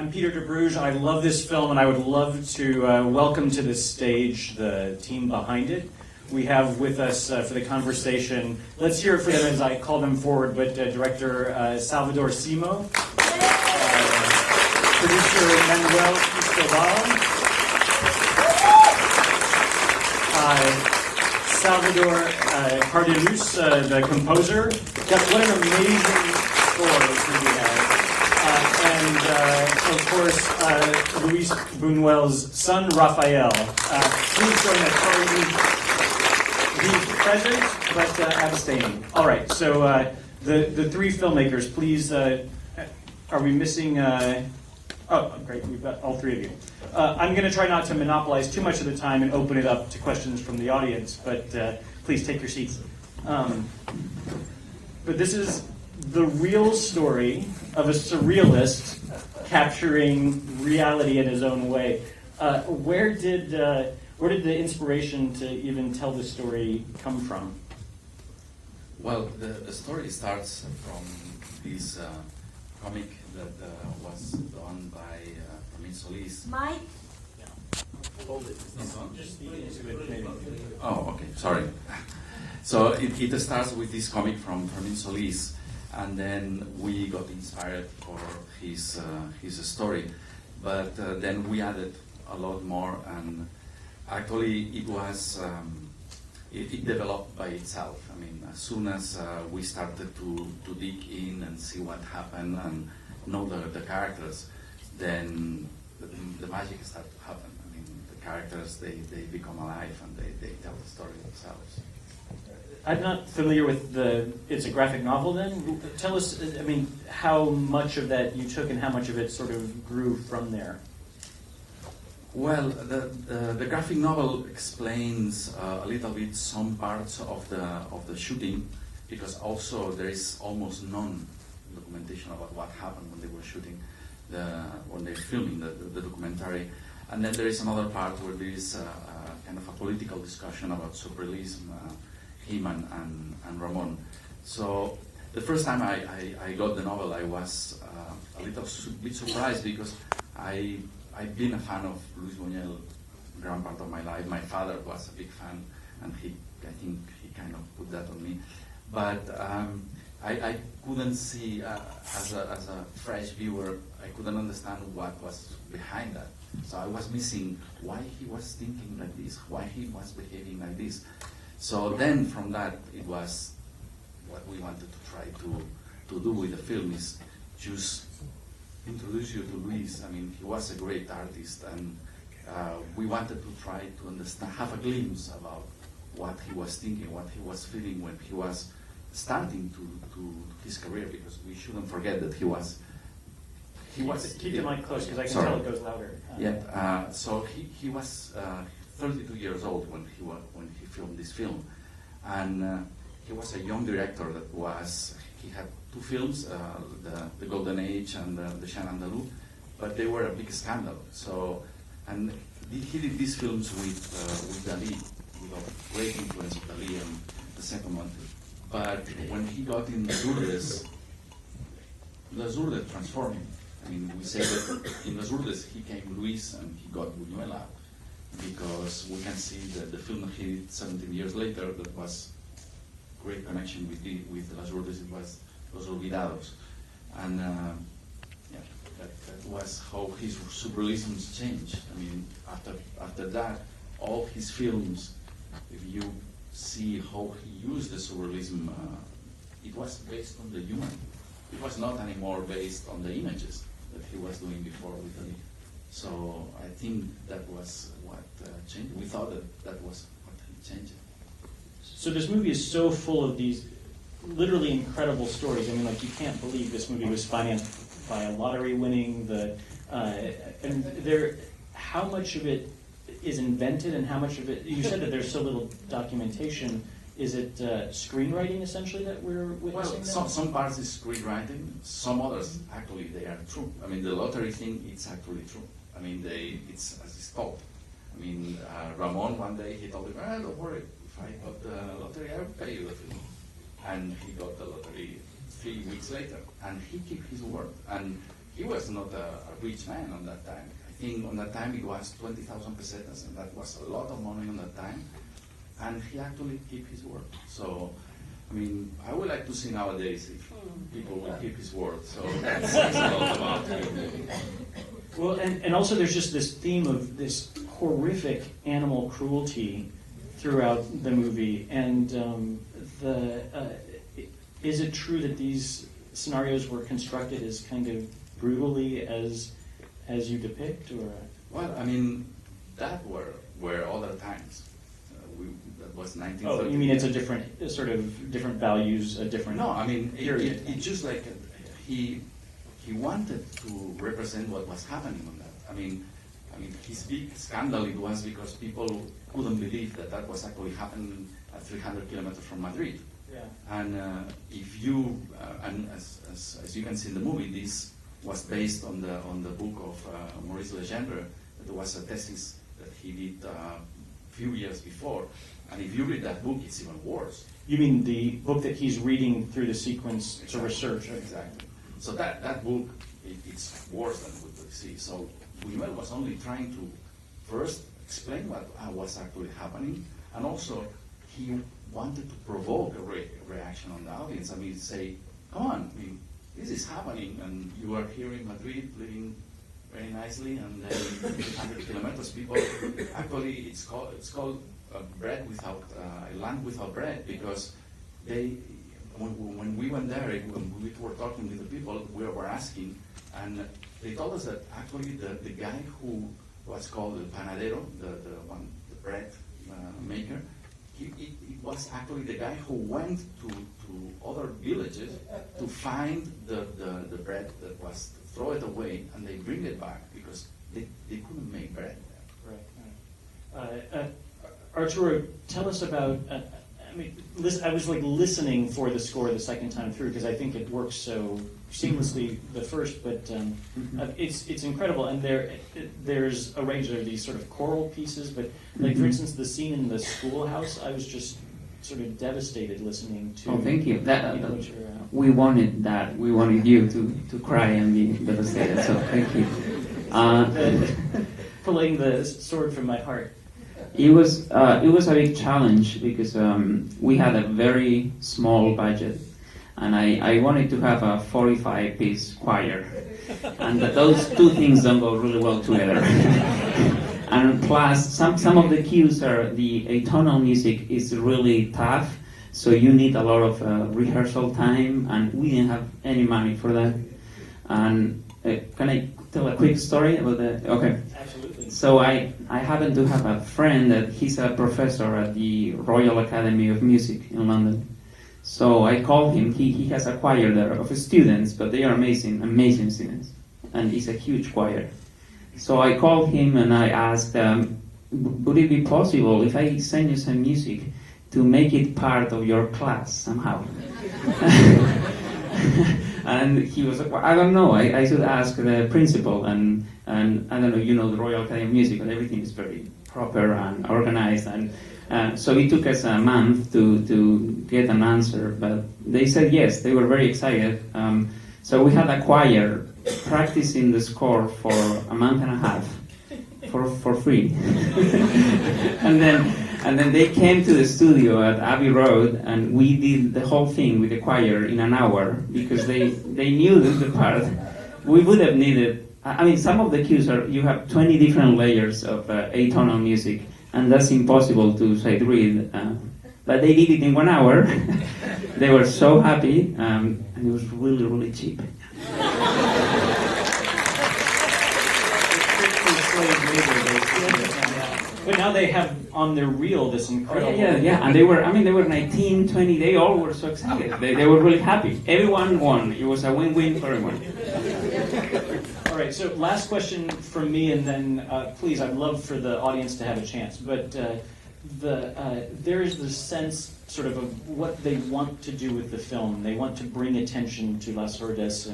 I'm Peter de Bruges. I love this film, and I would love to welcome to the stage the team behind it. We have with us for the conversation, let's hear it for them as I call them forward, but director Salvador Simó, producer Manuel Cristóbal, Salvador Cardelús, the composer. What an amazing score we have. And of course, Luis Bunuel's son, Rafael. Please join us. He's present, but abstaining. All right, so the three filmmakers, please, are we missing... oh, great, we've got all three of you. I'm going to try not to monopolize too much of the time and open it up to questions from the audience, but please take your seats. But this is the real story of a surrealist capturing reality in his own way. Where did the inspiration to even tell the story come from? Well, the story starts from this comic that was done by Fermin Solis. Mike? Hold it. Just speak into it, maybe. Oh, okay, sorry. So it starts with this comic from Fermin Solis, and then we got inspired for his story. But then we added a lot more, and actually it was it developed by itself. I mean, as soon as we started to dig in and see what happened and know the characters, then the magic started to happen. I mean, the characters, they become alive and they tell the story themselves. I'm not familiar with it's a graphic novel then? Tell us, I mean, how much of that you took and how much of it sort of grew from there? Well, the graphic novel explains a little bit some parts of the shooting, because also there is almost none documentation about what happened when they were shooting, when they're filming the documentary. And then there is another part where there is kind of a political discussion about surrealism, him and Ramon. So the first time I got the novel, I was a little bit surprised, because I've been a fan of Luis Buñuel grand part of my life. My father was a big fan, and I think he kind of put that on me. But I couldn't see, as a fresh viewer, I couldn't understand what was behind that. So I was missing why he was thinking like this, why he was behaving like this. So then from that, it was what we wanted to try to do with the film, is just introduce you to Luis. I mean, he was a great artist, and we wanted to try to understand, have a glimpse about what he was thinking, what he was feeling when he was starting to his career, because we shouldn't forget that he was. Keep the mic close, because I can tell it goes louder. Yeah. So he was 32 years old when he filmed this film, and he was a young director he had two films, the Golden Age and the Chien Andalou, but they were a big scandal. So, and he did these films with Dalí, with a great influence of Dalí and the second one. But when he got in Les Urdes transformed him. I mean, we say that in Les Urdes he came Luis and he got Buñuel out, because we can see that the film that he did 17 years later, that was great connection with Les Urdes, it was Los Olvidados. And that was how his surrealisms changed. I mean, after that, all his films, if you see how he used the surrealism, it was based on the human. It was not anymore based on the images that he was doing before with Dalí. So I think that was what changed. We thought that was what changed. So this movie is so full of these literally incredible stories. I mean, like, you can't believe this movie was financed by a lottery winning, and how much of it is invented and how much of it, you said that there's so little documentation. Is it screenwriting essentially that we're witnessing? Well, some parts is screenwriting, some others actually they are true. I mean, the lottery thing, it's actually true. I mean, it's as it's told. I mean, Ramon one day he told him, don't worry, if I got the lottery, I will pay you the film. And he got the lottery 3 weeks later, and he kept his word. And he was not a rich man on that time. I think on that time it was 20,000 pesetas, and that was a lot of money on that time. And he actually kept his word. So, I mean, I would like to see nowadays if people will keep his word. So that's a lot about him. Well, and also there's just this theme of this horrific animal cruelty throughout the movie. And is it true that these scenarios were constructed as kind of brutally as you depict, or? Well, I mean, that were other times. That was 1930. Oh, you mean it's a different sort of different values, a different? No, I mean period. it's just like he wanted to represent what was happening on that. I mean, his big scandal it was because people couldn't believe that was actually happening at 300 kilometers from Madrid. Yeah. And if you, and as you can see in the movie, this was based on the book of Maurice Legendre. That was a thesis that he did a few years before. And if you read that book, it's even worse. You mean the book that he's reading through the sequence to research? Exactly. So that book, it's worse than what we see. So Buñuel was only trying to first explain what was actually happening, and also he wanted to provoke a reaction on the audience. I mean, say, come on, I mean, this is happening, and you are here in Madrid living very nicely, and then 300 kilometers, people, actually, it's called bread without, land without bread, because when we went there, when we were talking with the people, we were asking, and they told us that actually the guy who was called the panadero, the bread maker, it was actually the guy who went to other villages to find the bread that was throw it away, and they bring it back because they couldn't make bread there. Right. Arturo, tell us about. I mean, I was like listening for the score the second time through because I think it works so seamlessly the first, but it's incredible. And there's a range of these sort of choral pieces, but like for instance, the scene in the schoolhouse, I was just sort of devastated listening to. Oh, thank you. We wanted that. We wanted you to cry and be devastated. So thank you. Pulling the sword from my heart. It was a big challenge because we had a very small budget, and I wanted to have a 45-piece choir, and those two things don't go really well together. And plus, some of the cues are the atonal music is really tough, so you need a lot of rehearsal time, and we didn't have any money for that. And can I tell a quick story about that? Okay. Absolutely. So I happen to have a friend that he's a professor at the Royal Academy of Music in London. So I called him. He has a choir there of students, but they are amazing students, and it's a huge choir. So I called him and I asked, would it be possible if I send you some music to make it part of your class somehow? And he was like, well, I don't know, I should ask the principal, and I don't know, you know the Royal Academy of Music, and everything is very proper and organized, and so it took us a month to get an answer, but they said yes, they were very excited. So we had a choir practicing the score for a month and a half for free. And then they came to the studio at Abbey Road, and we did the whole thing with the choir in an hour because they knew the part. We would have needed, I mean, some of the cues are, you have 20 different layers of atonal music, and that's impossible to say read. But they did it in 1 hour. They were so happy, and it was really, really cheap. But now they have on their reel this incredible. Yeah. And they were 19, 20. They all were so excited. They were really happy. Everyone won. It was a win-win for everyone. All right. So last question from me, and then please, I'd love for the audience to have a chance. But there is this sense, sort of what they want to do with the film. They want to bring attention to Las Hordas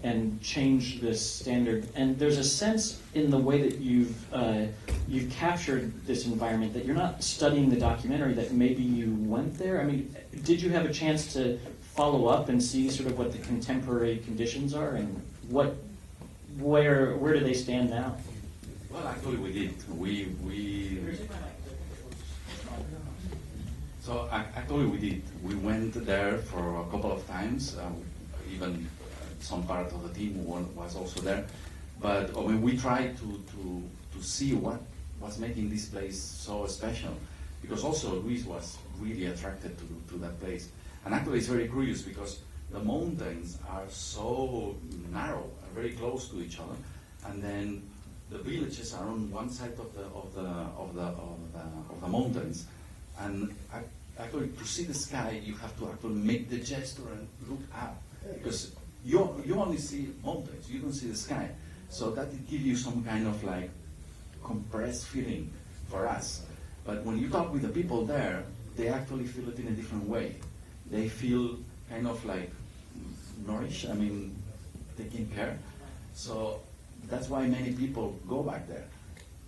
and change this standard. And there's a sense in the way that you've captured this environment that you're not studying the documentary, that maybe you went there. I mean, did you have a chance to follow up and see sort of what the contemporary conditions are? And where do they stand now? Well, actually, we did. Actually, we did. We went there for a couple of times. Even some part of the team was also there. But I mean, we tried to see what was making this place so special, because also Luis was really attracted to that place. And actually, it's very curious because the mountains are so narrow, very close to each other, and then the villages are on one side of the mountains. And actually, to see the sky, you have to actually make the gesture and look up, because you only see mountains, you don't see the sky. So that it gives you some kind of like compressed feeling for us. But when you talk with the people there, they actually feel it in a different way. They feel kind of like nourished, I mean, taking care. So that's why many people go back there,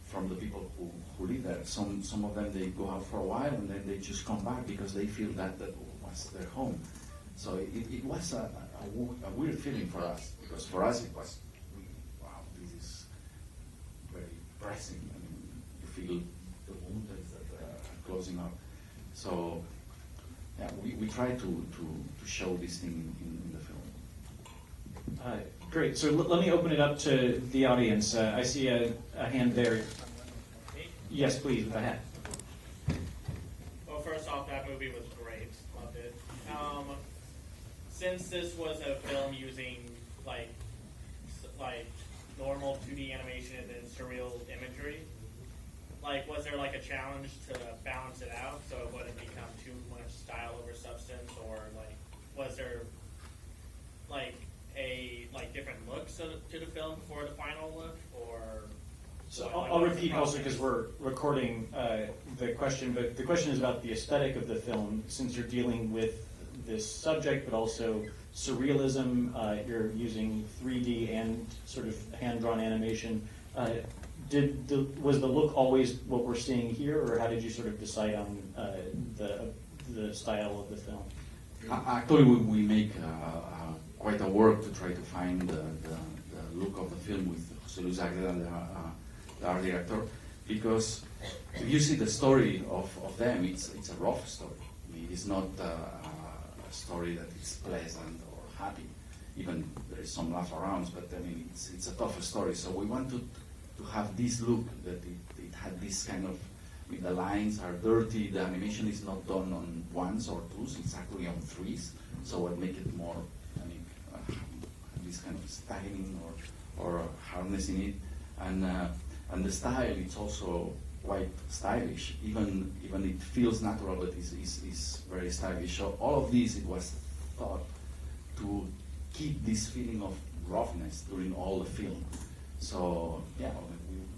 from the people who live there. Some of them, they go out for a while and then they just come back because they feel that was their home. So it was a weird feeling for us, because for us it was, wow, this is very pressing. I mean, you feel the mountains that are closing up. So yeah, we try to show this thing in the film. Great. So let me open it up to the audience. I see a hand there. Yes, please, with a hat. Well, first off, that movie was great. Loved it. Since this was a film using like normal 2D animation and then surreal imagery, like, was there like a challenge to balance it out so it wouldn't become too much style over substance, or like was there like a different looks to the film before the final look, or? So I'll repeat also because we're recording the question, but the question is about the aesthetic of the film, since you're dealing with this subject, but also surrealism. You're using 3D and sort of hand-drawn animation. Was the look always what we're seeing here, or how did you sort of decide on the style of the film? Actually, we make quite a work to try to find the look of the film with José Luis Agreda, the art director, because if you see the story of them, it's a rough story. I mean, it's not a story that is pleasant or happy. Even there is some laugh around, but I mean, it's a tough story. So we want to have this look, that it had this kind of, I mean, the lines are dirty, the animation is not done on ones or twos, it's actually on threes, so it make it more, I mean, this kind of styling or harnessing it, and the style, it's also quite stylish, even it feels natural, but it's very stylish. So all of this, it was thought to keep this feeling of roughness during all the film. So yeah,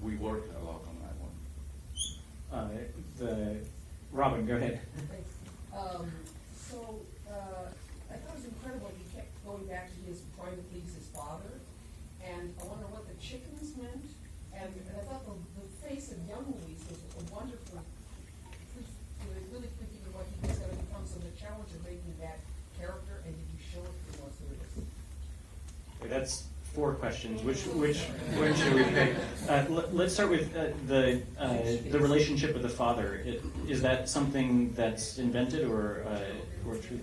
we worked a lot on that one. Robin, go ahead. Thanks. So I thought it was incredible. He kept going back to his trying to please his father, and I wonder what the chickens meant. And I thought the face of young Luis was a wonderful, really thinking of what he was going to become. So the challenge of making that character, and did you show it to us who it is? Okay, that's 4 questions. Which should we pick? Let's start with the relationship with the father. Is that something that's invented or true?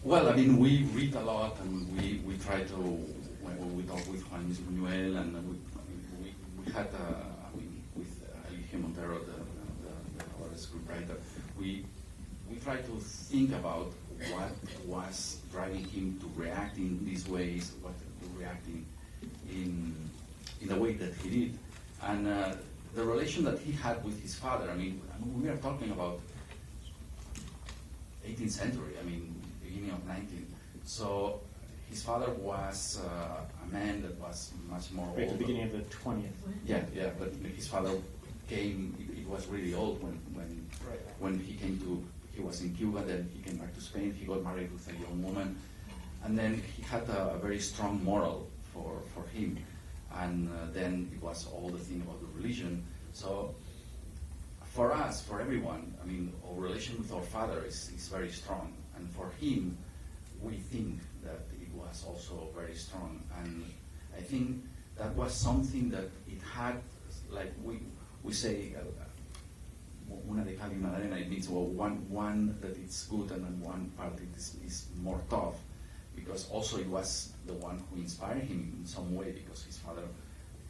Well, I mean, we read a lot, and we try to, when we talk with Buñuel, and we had, I mean, with Eligio Montero, our scriptwriter, we try to think about what was driving him to react in these ways, what reacting in the way that he did, and the relation that he had with his father. I mean, we are talking about 18th century. I mean, beginning of 19th. So his father was a man that was much more Right old. at the beginning of the 20th. Yeah, but his father came. It was really old when he came to. He was in Cuba. Then he came back to Spain. He got married with a young woman, and then he had a very strong moral for him. And then it was all the thing about the religion. So for us, for everyone, I mean, our relation with our father is very strong. And for him, we think that it was also very strong. And I think that was something that it had, like we say, una de cal y una de arena. It means, well, one that it's good and then one part is more tough, because also it was the one who inspired him in some way, because his father,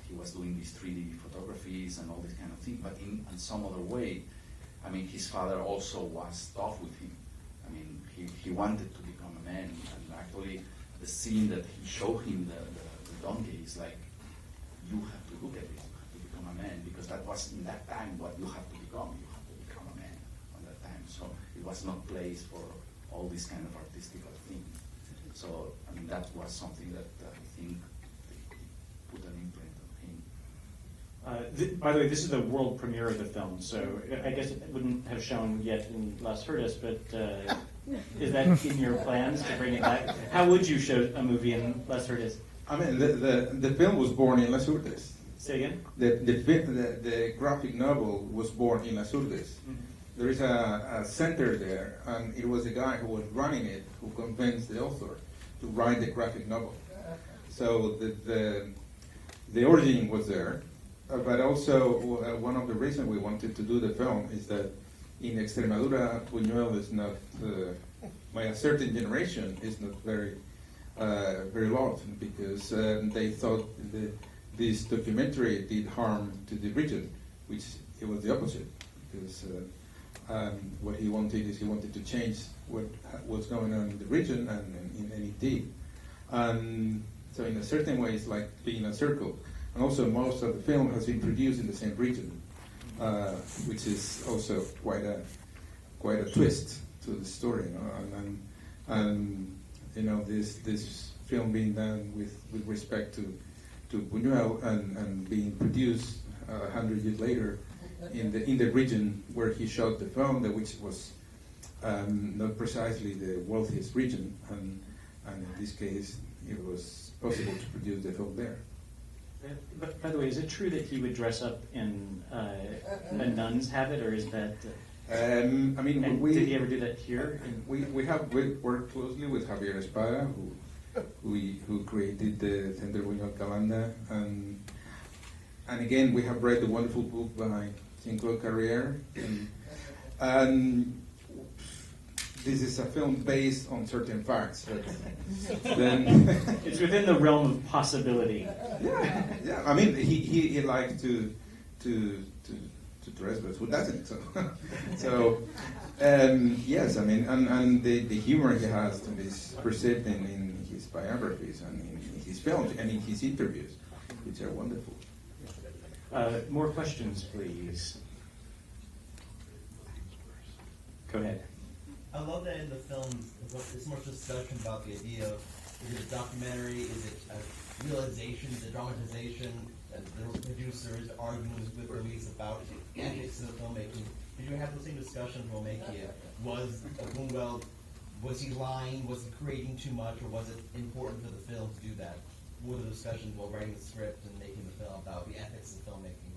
he was doing these 3D photographies and all this kind of thing, but in some other way, I mean, his father also was tough with him. I mean, he wanted to become a man, and actually the scene that he showed him the donkey is like, you have to look at this, you have to become a man, because that was in that time what you have to become. You have to become a man on that time. So it was not place for all these kind of artistical things. So I mean, that was something that I think put an imprint on him. By the way, this is the world premiere of the film, so I guess it wouldn't have shown yet in Las Verdes, but is that in your plans to bring it back? How would you show a movie in Las Verdes? I mean, the film was born in Las Verdes. Say again? The graphic novel was born in Las Verdes. Mm-hmm. There is a center there, and it was a guy who was running it who convinced the author to write the graphic novel. So the origin was there, but also one of the reasons we wanted to do the film is that in Extremadura, Buñuel is not, by a certain generation, is not very loved, because they thought this documentary did harm to the region, which it was the opposite, because what he wanted is he wanted to change what was going on in the region, and he did. So in a certain way, it's like being a circle. And also most of the film has been produced in the same region, which is also quite a twist to the story. You know? And you know, this film being done with respect to Buñuel and being produced 100 years later in the region where he shot the film, which was not precisely the wealthiest region, and in this case it was possible to produce the film there. But by the way, is it true that he would dress up in a nun's habit, or is that? I mean, and did he ever do that here? We have worked closely with Javier Espada, who created the Centro Buñuel Calanda, and again we have read the wonderful book by Jean-Claude Carrière, and this is a film based on certain facts. Then it's within the realm of possibility. Yeah. I mean, he liked to dress, but who doesn't? So yes, I mean, and the humor he has is perceived in his biographies and in his films and in his interviews, which are wonderful. More questions, please. Go ahead. I love that in the film, there's much discussion about the idea of, is it a documentary, is it a realization, is it a dramatization, that the producers arguing with Luis about the ethics of filmmaking. Did you have the same discussions while making it? Was Buñuel, was he lying, was he creating too much, or was it important for the film to do that? What were the discussions while writing the script and making the film about the ethics of filmmaking?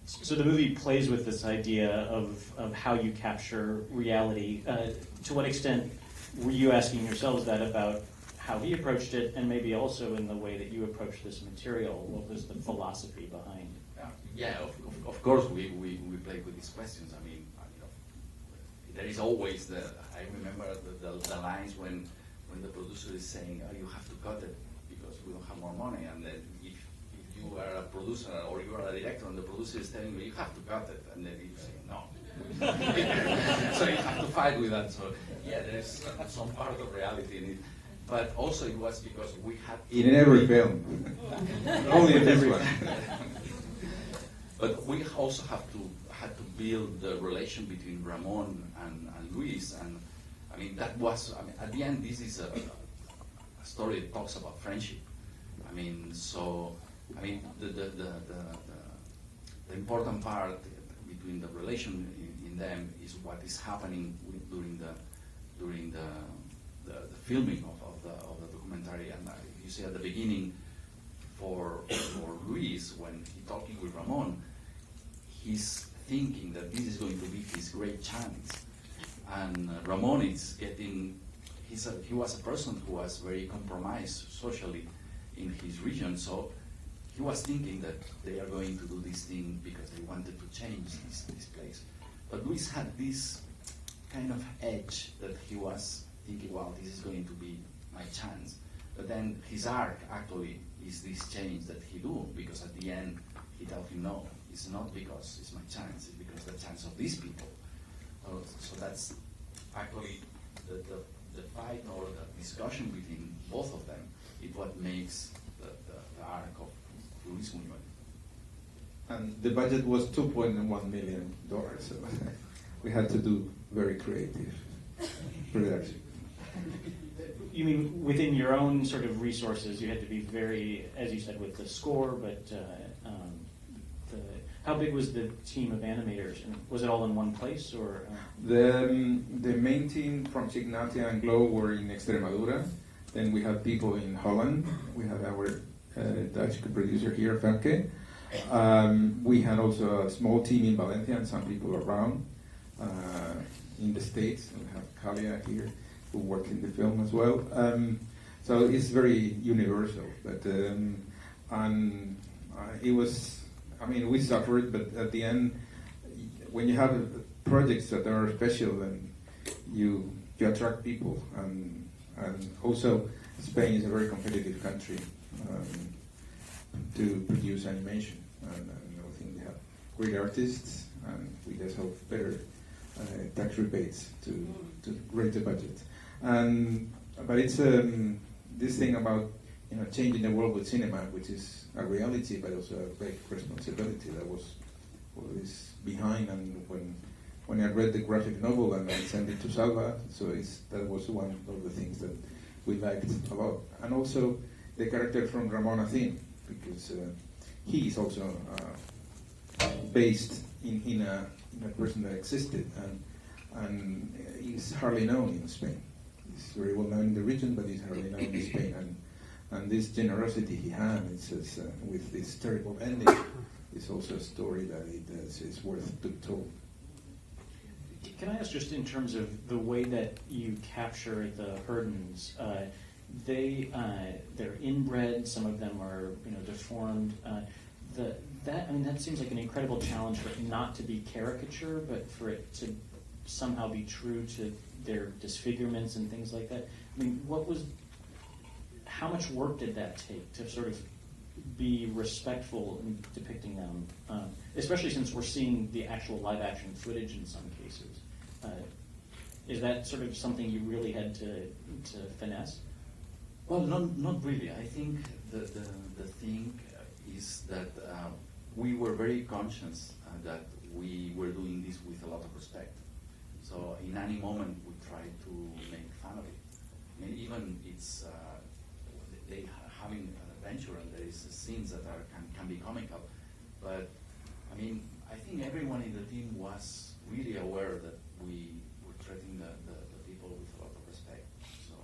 So the movie plays with this idea of how you capture reality. To what extent were you asking yourselves that about how he approached it, and maybe also in the way that you approached this material? What was the philosophy behind? Yeah, of course we play with these questions. I mean, there is always I remember the lines when the producer is saying, oh, you have to cut it because we don't have more money, and then if you are a producer or you are a director and the producer is telling you, you have to cut it, and then you say, no. So you have to fight with that. So yeah, there is some part of reality in it. But also it was because we had to... In every film. Only in this one. But we also had to build the relation between Ramon and Luis, and I mean that was, I mean, at the end this is a story that talks about friendship. I mean, so I mean the important part between the relation in them is what is happening during the filming of the documentary. And you see at the beginning for Luis, when he's talking with Ramon, he's thinking that this is going to be his great chance, and Ramon is getting. He was a person who was very compromised socially, in his region. So he was thinking that they are going to do this thing because they wanted to change this place. But Luis had this kind of edge that he was thinking, well, this is going to be my chance. But then his arc actually is this change that he do, because at the end he tells him, no, it's not because it's my chance, it's because the chance of these people. So that's actually the fight or the discussion between both of them is what makes the arc of Luis Buñuel. And the budget was $2.1 million, so we had to do very creative production. You mean within your own sort of resources, you had to be very, as you said, with the score, but how big was the team of animators? And was it all in one place, or? The main team from Signatia and Glow were in Extremadura. Then we had people in Holland. We had our Dutch producer here, Femke. We had also a small team in Valencia and some people around in the States. We have Kalia here, who worked in the film as well. So it's very universal. But it was, I mean, we suffered, but at the end, when you have projects that are special, then you attract people. And also, Spain is a very competitive country to produce animation. And I think they have great artists, and we just hope better tax rebates to raise the budget. But it's this thing about changing the world with cinema, which is a reality, but also a great responsibility. That was what is behind. And when I read the graphic novel and I sent it to Salva, so that was one of the things that we liked a lot. And also the character from Ramon Azin, because he is also based in a person that existed, and he's hardly known in Spain. He's very well known in the region, but he's hardly known in Spain. And this generosity he had, it says, with this terrible ending, is also a story that is worth to be told. Can I ask, just in terms of the way that you capture the Herdens, they're inbred. Some of them are deformed. That seems like an incredible challenge for it not to be caricature, but for it to somehow be true to their disfigurements and things like that. I mean, how much work did that take to sort of be respectful in depicting them, especially since we're seeing the actual live action footage in some cases? Is that sort of something you really had to finesse? Well, not really. I think the thing is that we were very conscious that we were doing this with a lot of respect. So in any moment we try to make fun of it. I mean, even it's they having an adventure and there is scenes that can be comical, but I mean, I think everyone in the team was really aware that we were treating the people with a lot of respect. So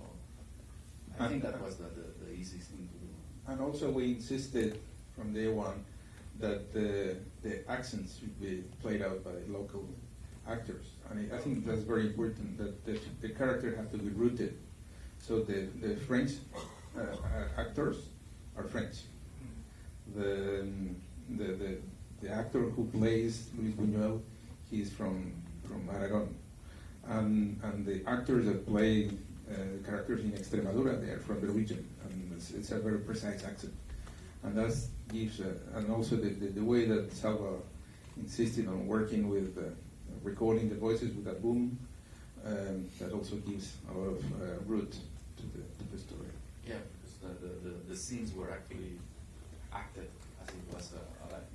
I think that was the easiest thing to do. And also we insisted from day one that the accents should be played out by local actors. And I think that's very important, that the character has to be rooted. So the French actors are French. The actor who plays Luis Buñuel, he's from Aragon. And the actors that play the characters in Extremadura, they are from the region. And it's a very precise accent. And that gives, and also the way that Salva insisted on working with recording the voices with a boom, that also gives a lot of root to the story. Yeah, because the scenes were actually acted as it was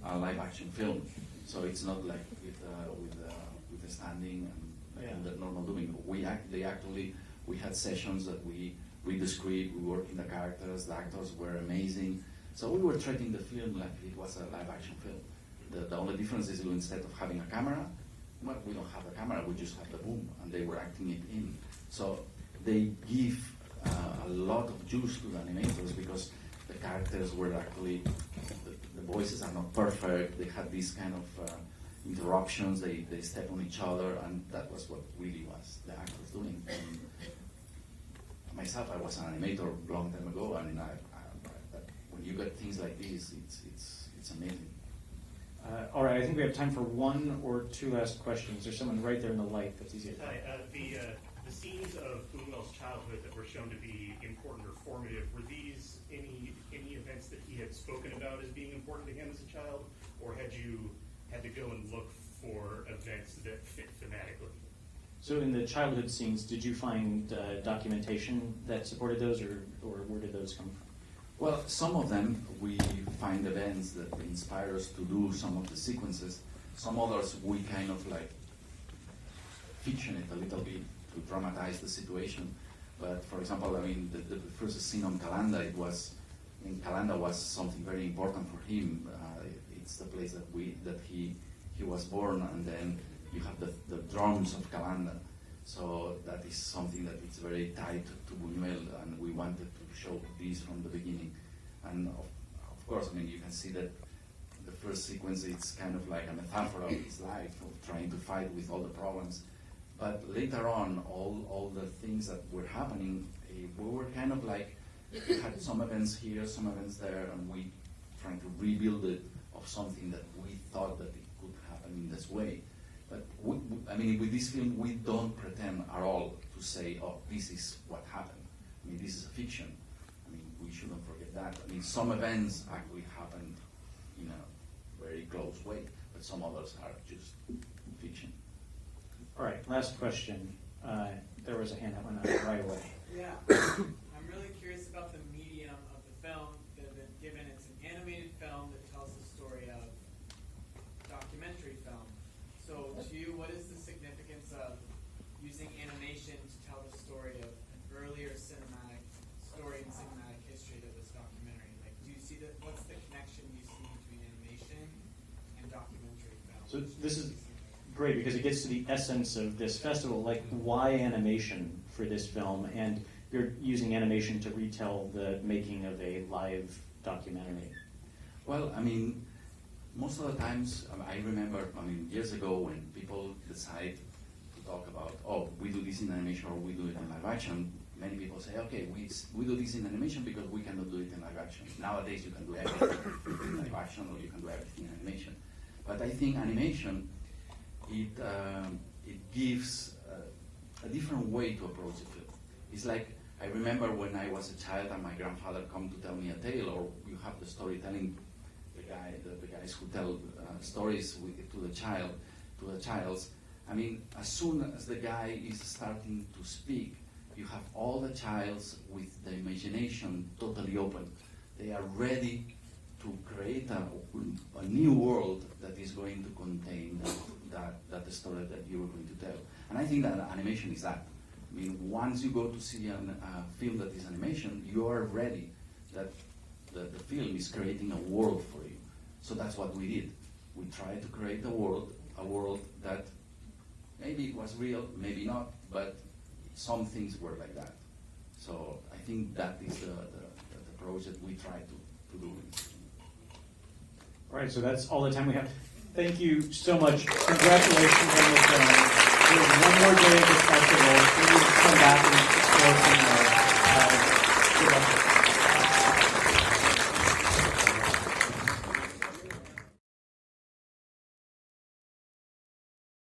a live action film. So it's not like with the standing and the normal doing. We had sessions that we read the script, we worked in the characters, the actors were amazing. So we were treating the film like it was a live action film. The only difference is instead of having a camera, well, we don't have a camera, we just have the boom, and they were acting it in. So they give a lot of juice to the animators because the characters were actually, the voices are not perfect, they had these kind of interruptions, they step on each other, and that was what really was the actors doing. And myself, I was an animator a long time ago, and when you get things like this, it's amazing. All right, I think we have time for one or two last questions. There's someone right there in the light that's easy to find. Hi, the scenes of Bunuel's childhood that were shown to be important or formative, were these any events that he had spoken about as being important to him as a child, or had you had to go and look for events that fit thematically? So in the childhood scenes, did you find documentation that supported those, or where did those come from? Well, some of them we find events that inspire us to do some of the sequences. Some others we kind of like fiction it a little bit to dramatize the situation. But for example, I mean, the first scene on Calanda, Calanda was something very important for him. It's the place that he was born, and then you have the drums of Calanda. So that is something that is very tied to Buñuel, and we wanted to show this from the beginning. And of course, I mean, you can see that the first sequence, it's kind of like a metaphor of his life, of trying to fight with all the problems. But later on, all the things that were happening, we were kind of like, we had some events here, some events there, and we trying to rebuild it of something that we thought that it could happen in this way. But I mean, with this film, we don't pretend at all to say, oh, this is what happened. I mean, this is a fiction. I mean, we shouldn't forget that. I mean, some events actually happened in a very close way, but some others are just fiction. All right, last question. There was a hand that went up right away. Yeah, I'm really curious about the medium of the film, given it's an animated film that tells the story of documentary film. So to you, what is the significance of using animation to tell the story of an earlier cinematic story and cinematic history that was documentary? Like, do you see what's the connection you see between animation and documentary film? So this is great because it gets to the essence of this festival, like why animation for this film, and you're using animation to retell the making of a live documentary. Well, I mean, most of the times, I remember, years ago when people decide to talk about, oh, we do this in animation or we do it in live action, many people say, okay, we do this in animation because we cannot do it in live action. Nowadays you can do everything in live action or you can do everything in animation. But I think animation, it gives a different way to approach the film. It's like, I remember when I was a child and my grandfather come to tell me a tale, or you have the storytelling, the guys who tell stories to the childs. I mean, as soon as the guy is starting to speak, you have all the childs with the imagination totally open. They are ready to create a new world that is going to contain that story that you are going to tell. And I think that animation is that. I mean, once you go to see a film that is animation, you are ready that the film is creating a world for you. So that's what we did. We tried to create a world that maybe it was real, maybe not, but some things were like that. So I think that is the approach that we try to do. All right, so that's all the time we have. Thank you so much. Congratulations on the film. There's one more day of this festival. Please come back and explore some more.